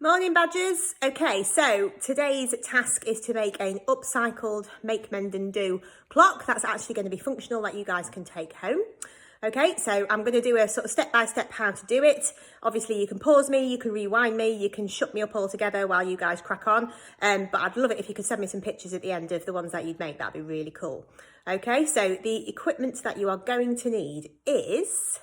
Morning badgers. Okay, so today's task is to make an upcycled make, mend and do clock that's actually going to be functional that you guys can take home. Okay, so I'm going to do a sort of step-by-step how to do it. Obviously you can pause me, you can rewind me, you can shut me up all together while you guys crack on. But I'd love it if you could send me some pictures at the end of the ones that you'd make. That'd be really cool. Okay, so the equipment that you are going to need is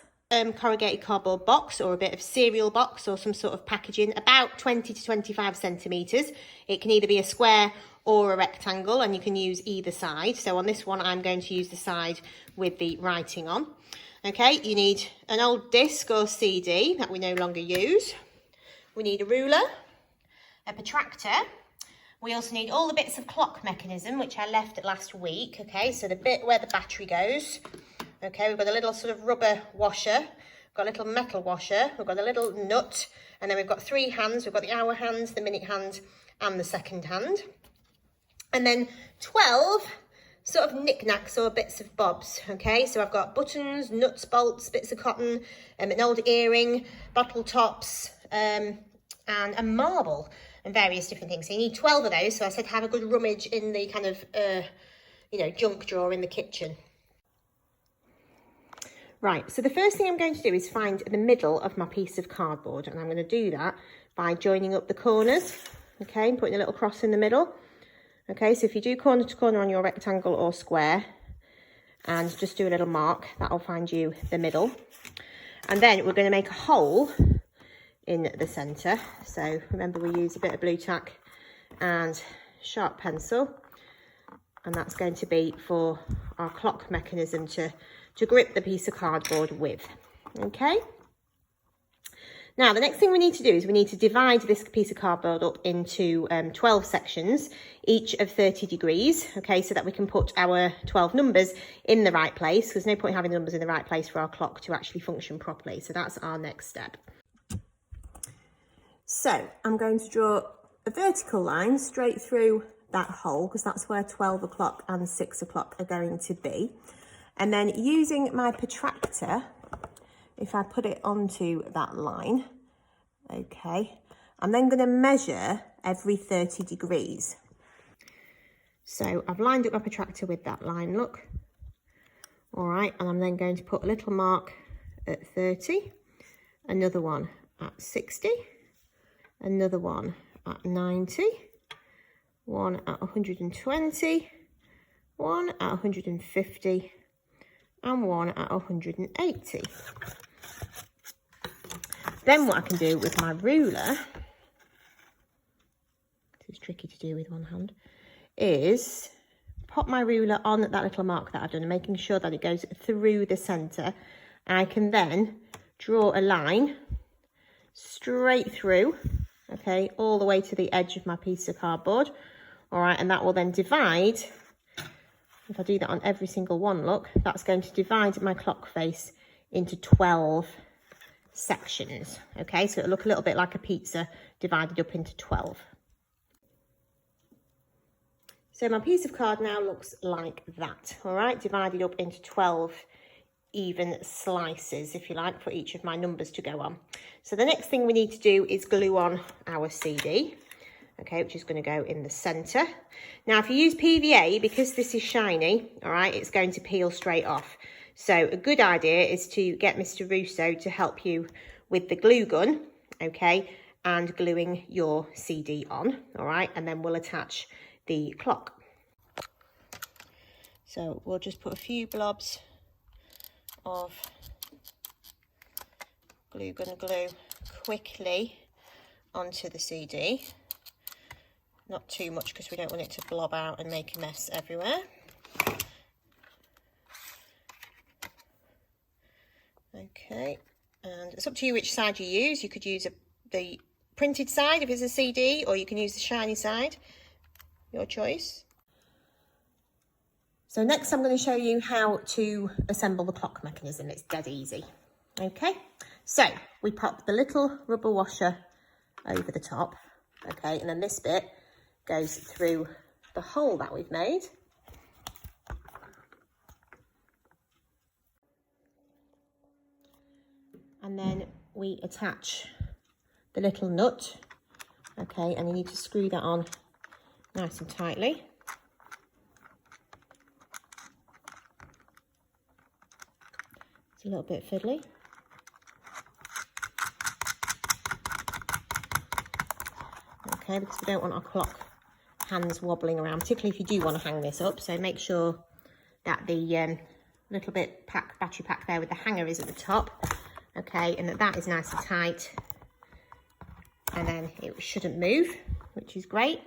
corrugated cardboard box or a bit of cereal box or some sort of packaging, about 20 to 25 centimetres. It can either be a square or a rectangle and you can use either side. So on this one, I'm going to use the side with the writing on. Okay, you need an old disc or CD that we no longer use. We need a ruler, a protractor. We also need all the bits of clock mechanism, which I left last week. Okay, so the bit where the battery goes. Okay, we've got a little sort of rubber washer, we've got a little metal washer, we've got a little nut, and then we've got three hands. We've got the hour hand, the minute hand, and the second hand. And then 12 sort of knickknacks or bits of bobs. Okay, so I've got buttons, nuts, bolts, bits of cotton, an old earring, bottle tops, and a marble, and various different things. So you need 12 of those. So I said have a good rummage in the kind of, junk drawer in the kitchen. Right, so the first thing I'm going to do is find the middle of my piece of cardboard, and I'm going to do that by joining up the corners, okay, and putting a little cross in the middle. Okay, so if you do corner to corner on your rectangle or square and just do a little mark, that'll find you the middle. And then we're going to make a hole in the centre. So remember, we use a bit of blue tack and sharp pencil, and that's going to be for our clock mechanism to grip the piece of cardboard with. Okay, now the next thing we need to do is we need to divide this piece of cardboard up into 12 sections, each of 30 degrees, okay, so that we can put our 12 numbers in the right place. There's no point having the numbers in the right place for our clock to actually function properly. So that's our next step. So I'm going to draw a vertical line straight through that hole, because that's where 12 o'clock and 6 o'clock are going to be. And then using my protractor, if I put it onto that line, okay, I'm then going to measure every 30 degrees. So I've lined up my protractor with that line, look. All right, and I'm then going to put a little mark at 30, another one at 60, another one at 90, one at 120, one at 150, and one at 180. Then what I can do with my ruler, it's tricky to do with one hand, is pop my ruler on that little mark that I've done, and making sure that it goes through the centre. I can then draw a line straight through, okay, all the way to the edge of my piece of cardboard. All right, and that will then divide. If I do that on every single one, look, that's going to divide my clock face into 12 sections. Okay, so it'll look a little bit like a pizza divided up into 12. So my piece of card now looks like that, all right, divided up into 12 even slices, if you like, for each of my numbers to go on. So the next thing we need to do is glue on our CD. Okay, which is going to go in the centre. Now, if you use PVA, because this is shiny, all right, it's going to peel straight off. So a good idea is to get Mr. Russo to help you with the glue gun, okay, and gluing your CD on, all right, and then we'll attach the clock. So we'll just put a few blobs of glue gun glue quickly onto the CD. Not too much, because we don't want it to blob out and make a mess everywhere. Okay, and it's up to you which side you use. You could use the printed side if it's a CD, or you can use the shiny side, your choice. So next I'm going to show you how to assemble the clock mechanism. It's dead easy. Okay, so we pop the little rubber washer over the top, okay, and then this bit goes through the hole that we've made. And then we attach the little nut Okay, and you need to screw that on nice and tightly. It's a little bit fiddly. Okay, because we don't want our clock hands wobbling around, particularly if you do want to hang this up. So make sure that the little bit battery pack there with the hanger is at the top. Okay, and that is nice and tight. And then it shouldn't move, which is great.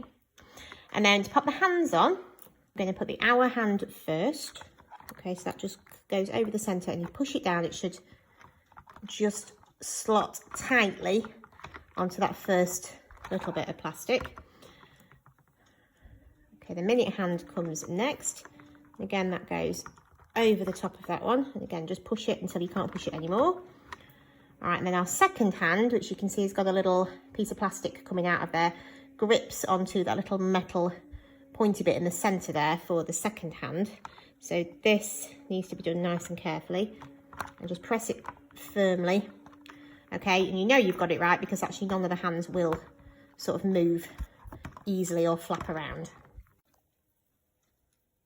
And then to pop the hands on, I'm going to put the hour hand first. Okay, so that just goes over the centre and you push it down. It should just slot tightly onto that first little bit of plastic. Okay, the minute hand comes next. Again, that goes over the top of that one. And again, just push it until you can't push it anymore. All right, and then our second hand, which you can see has got a little piece of plastic coming out of there, grips onto that little metal pointy bit in the centre there for the second hand. So this needs to be done nice and carefully. And just press it firmly. Okay, and you know you've got it right because actually none of the hands will sort of move easily or flap around.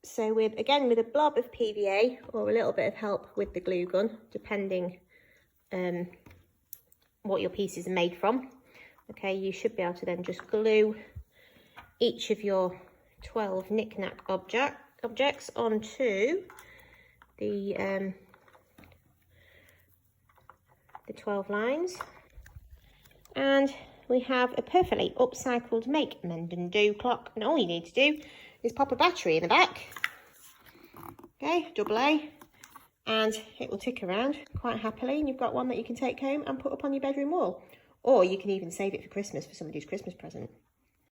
So with a blob of PVA or a little bit of help with the glue gun, depending what your pieces are made from, okay, you should be able to then just glue each of your 12 knick-knack objects onto the 12 lines, and we have a perfectly upcycled make, mend and do clock. And all you need to do is pop a battery in the back, okay, AA, and it will tick around quite happily, and you've got one that you can take home and put up on your bedroom wall, or you can even save it for Christmas for somebody's Christmas present.